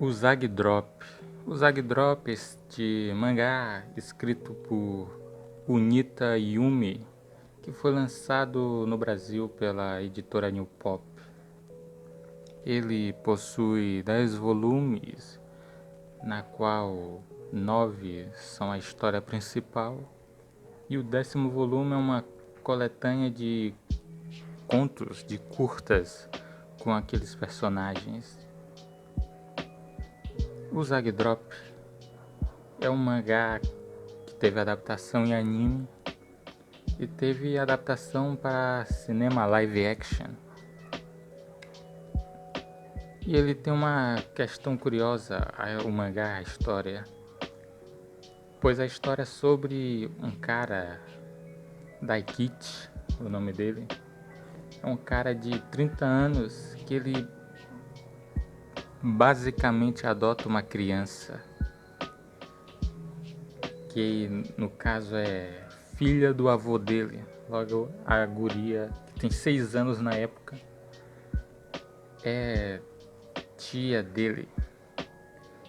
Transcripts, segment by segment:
Usagi Drop. Usagi Drop, este mangá escrito por Unita Yumi, que foi lançado no Brasil pela editora New Pop. Ele possui 10 volumes, na qual 9 são a história principal, e o 10º volume é uma coletânea de contos, de curtas, com aqueles personagens. O Zag Drop é um mangá que teve adaptação em anime e teve adaptação para cinema live action. E ele tem uma questão curiosa, o mangá, a história, pois a história é sobre um cara, Daikichi, o nome dele, é um cara de 30 anos que ele basicamente adota uma criança, que no caso é filha do avô dele. Logo, a guria, que tem 6 anos na época, é tia dele.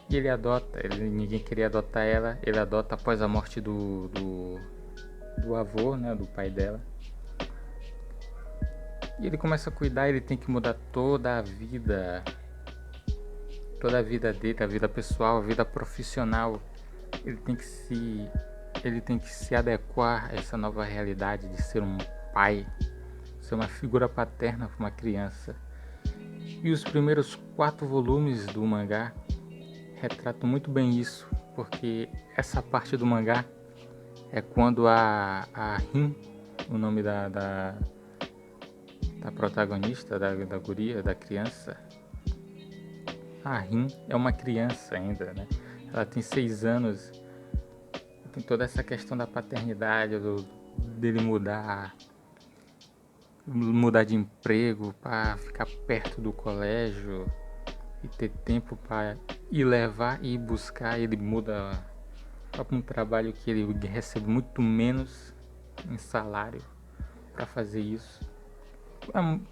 E ele adota, ninguém queria adotar ela, ele adota após a morte do avô, né, do pai dela. E ele começa a cuidar, ele tem que mudar toda a vida dele, a vida pessoal, a vida profissional. Ele tem que se adequar a essa nova realidade de ser um pai, ser uma figura paterna para uma criança. E os primeiros 4 volumes do mangá retratam muito bem isso, porque essa parte do mangá é quando a Rin, o nome da protagonista, da guria, da criança, a Rin é uma criança ainda, né? Ela tem 6 anos, tem toda essa questão da paternidade, dele mudar de emprego para ficar perto do colégio e ter tempo para ir levar e ir buscar. Ele muda para um trabalho que ele recebe muito menos em salário para fazer isso.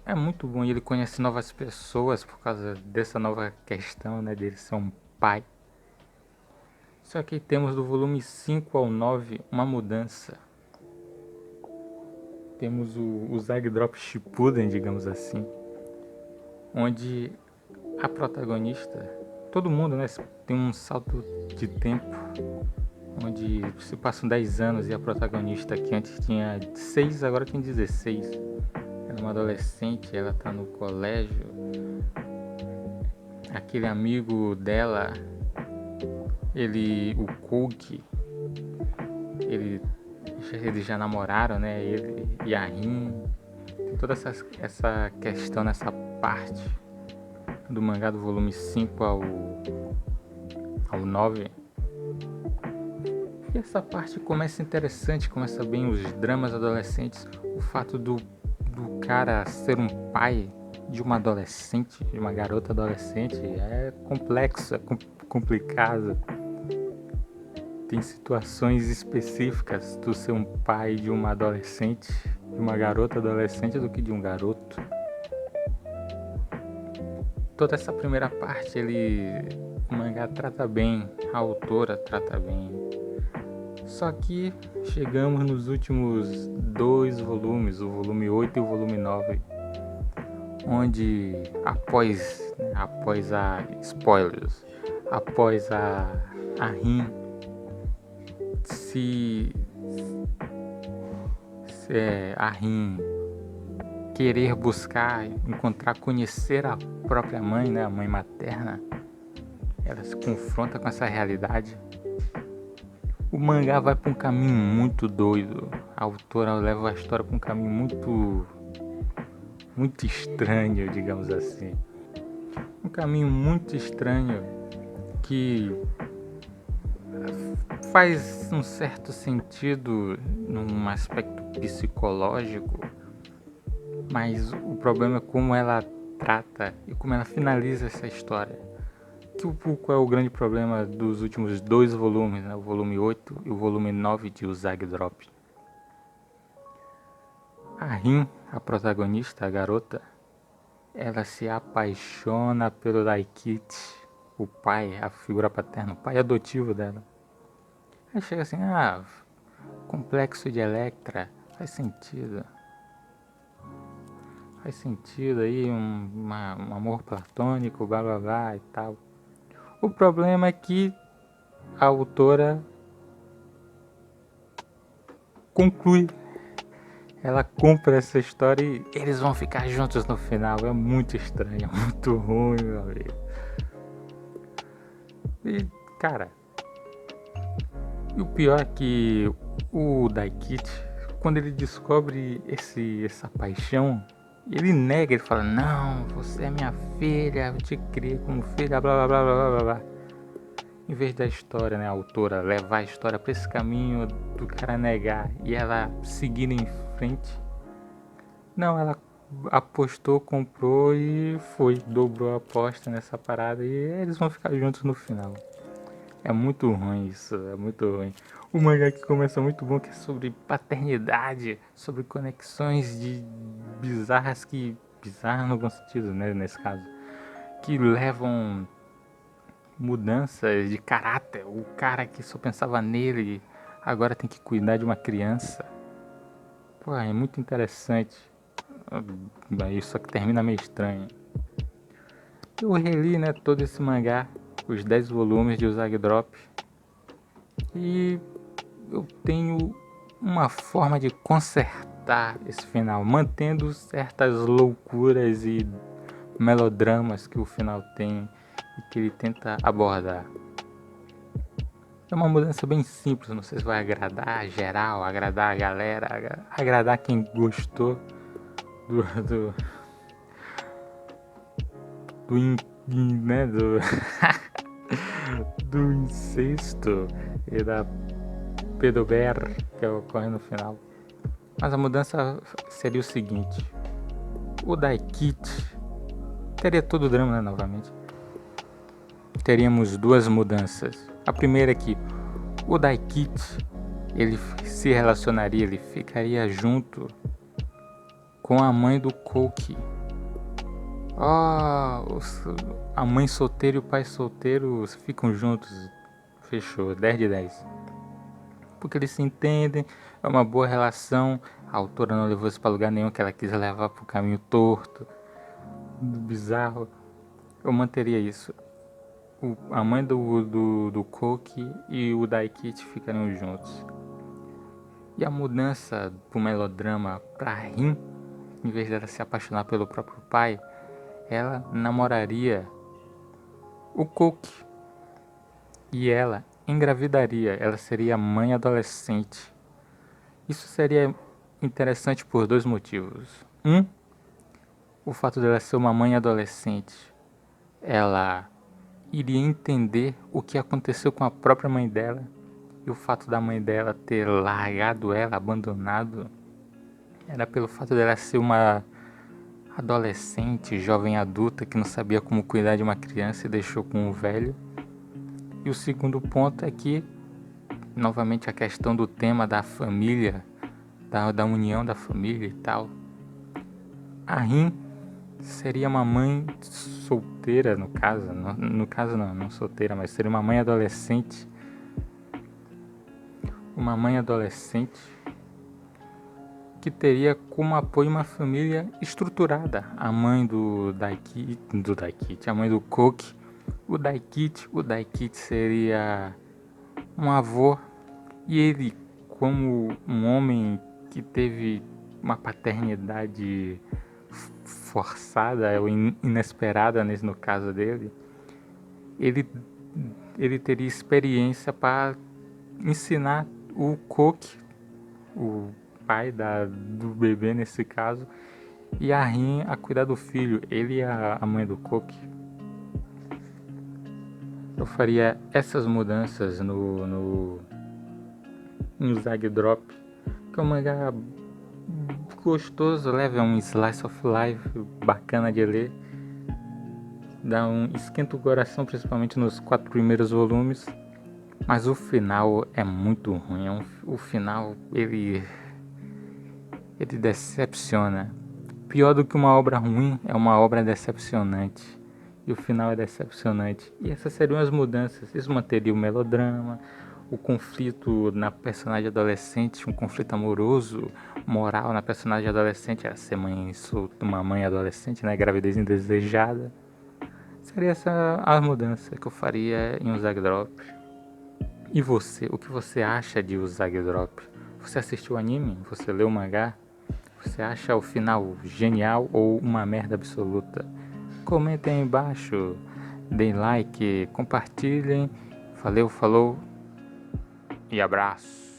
É muito bom, e ele conhece novas pessoas por causa dessa nova questão, né, dele ser um pai. Só que temos do volume 5 ao 9 uma mudança. Temos o Zag Drop Shippuden, digamos assim, onde a protagonista, todo mundo, né, tem um salto de tempo, onde se passam 10 anos e a protagonista, que antes tinha 6, agora tem 16. Ela é uma adolescente, ela tá no colégio. Aquele amigo dela, o Koki, eles já namoraram, né? Ele e a Rin. Tem toda essa questão nessa parte do mangá do volume 5 ao 9. E essa parte começa interessante, começa bem os dramas adolescentes. O fato do cara ser um pai de uma adolescente, de uma garota adolescente, é complexo, é complicado. Tem situações específicas do ser um pai de uma adolescente, de uma garota adolescente, do que de um garoto. Toda essa primeira parte, o mangá trata bem, a autora trata bem. Só que chegamos nos últimos 2 volumes, o volume 8 e o volume 9, onde após a Rin a Rin querer buscar, encontrar, conhecer a própria mãe, né, a mãe materna, ela se confronta com essa realidade. O mangá vai para um caminho muito doido. A autora leva a história para um caminho muito estranho, digamos assim. Um caminho muito estranho que faz um certo sentido num aspecto psicológico, mas o problema é como ela trata e como ela finaliza essa história. Qual é o grande problema dos últimos 2 volumes, né? O volume 8 e o volume 9 de Usagi Drop? A Rin, a protagonista, a garota, ela se apaixona pelo Daikichi, o pai, a figura paterna, o pai adotivo dela. Aí chega assim, complexo de Electra, faz sentido. Faz sentido aí, um amor platônico, blá blá blá e tal. O problema é que a autora conclui. Ela compra essa história e eles vão ficar juntos no final. É muito estranho, é muito ruim, meu amigo. E, cara, e o pior é que o Daikichi, quando ele descobre essa paixão, ele nega, ele fala, não, você é minha filha, eu te criei como filha, blá blá blá blá blá blá. Em vez da história, né, a autora levar a história para esse caminho do cara negar e ela seguir em frente, não, ela apostou, comprou e foi, dobrou a aposta nessa parada e eles vão ficar juntos no final. É muito ruim isso, é muito ruim. O mangá que começa muito bom, que é sobre paternidade, sobre conexões de bizarras que... Bizarras no bom sentido, né, nesse caso. Que levam mudanças de caráter. O cara que só pensava nele agora tem que cuidar de uma criança. Pô, é muito interessante. Isso só que termina meio estranho. Eu reli, né, todo esse mangá, os 10 volumes de Usagi Drop. E eu tenho uma forma de consertar esse final, mantendo certas loucuras e melodramas que o final tem e que ele tenta abordar. É uma mudança bem simples, não sei se vai agradar geral, agradar a galera, agradar quem gostou do né, do incesto e da pedober que ocorre no final. Mas a mudança seria o seguinte: o Daikichi teria todo o drama, né, novamente. Teríamos duas mudanças. A primeira é que o Daikichi, ele se relacionaria, ele ficaria junto com a mãe do Kouki. A mãe solteira e o pai solteiro ficam juntos. Fechou, 10 de 10. Porque eles se entendem, é uma boa relação. A autora não levou isso pra lugar nenhum, que ela quis levar pro caminho torto, bizarro. Eu manteria isso. A mãe do Kouki e o Daikichi ficariam juntos. E a mudança do melodrama pra Rin, em vez dela se apaixonar pelo próprio pai, ela namoraria o Kouki. E ela engravidaria, ela seria mãe adolescente. Isso seria interessante por dois motivos. O fato dela ser uma mãe adolescente, ela iria entender o que aconteceu com a própria mãe dela. E o fato da mãe dela ter largado ela, abandonado, era pelo fato dela ser uma adolescente, jovem adulta que não sabia como cuidar de uma criança e deixou com um velho. E o segundo ponto é que, novamente, a questão do tema da família, da união da família e tal. A Rin seria uma mãe solteira, no caso. No caso não solteira, mas seria uma mãe adolescente. Uma mãe adolescente que teria como apoio uma família estruturada. A mãe do Daikichi, a mãe do Kouki, o Daikichi seria um avô, e ele, como um homem que teve uma paternidade forçada ou inesperada no caso dele, ele teria experiência para ensinar o Kouki, o pai do bebê nesse caso, e a Rin a cuidar do filho, ele e a mãe do Kouki. Eu faria essas mudanças no Usagi Drop, que é um mangá gostoso, leve, é um slice of life bacana de ler, esquenta o coração, principalmente nos 4 primeiros volumes, mas o final é muito ruim. O final ele decepciona. Pior do que uma obra ruim é uma obra decepcionante. e o final é decepcionante. E essas seriam as mudanças. Isso manteria o melodrama, o conflito na personagem adolescente, um conflito amoroso, moral na personagem adolescente, a ser mãe, uma mãe adolescente, né? Gravidez indesejada. Seria essa a mudança que eu faria em Uzag Drop. E você, o que você acha de Uzag Drop? Você assistiu o anime? Você leu o mangá? Você acha o final genial ou uma merda absoluta? Comentem aí embaixo, deem like, compartilhem. Valeu, falou e abraço.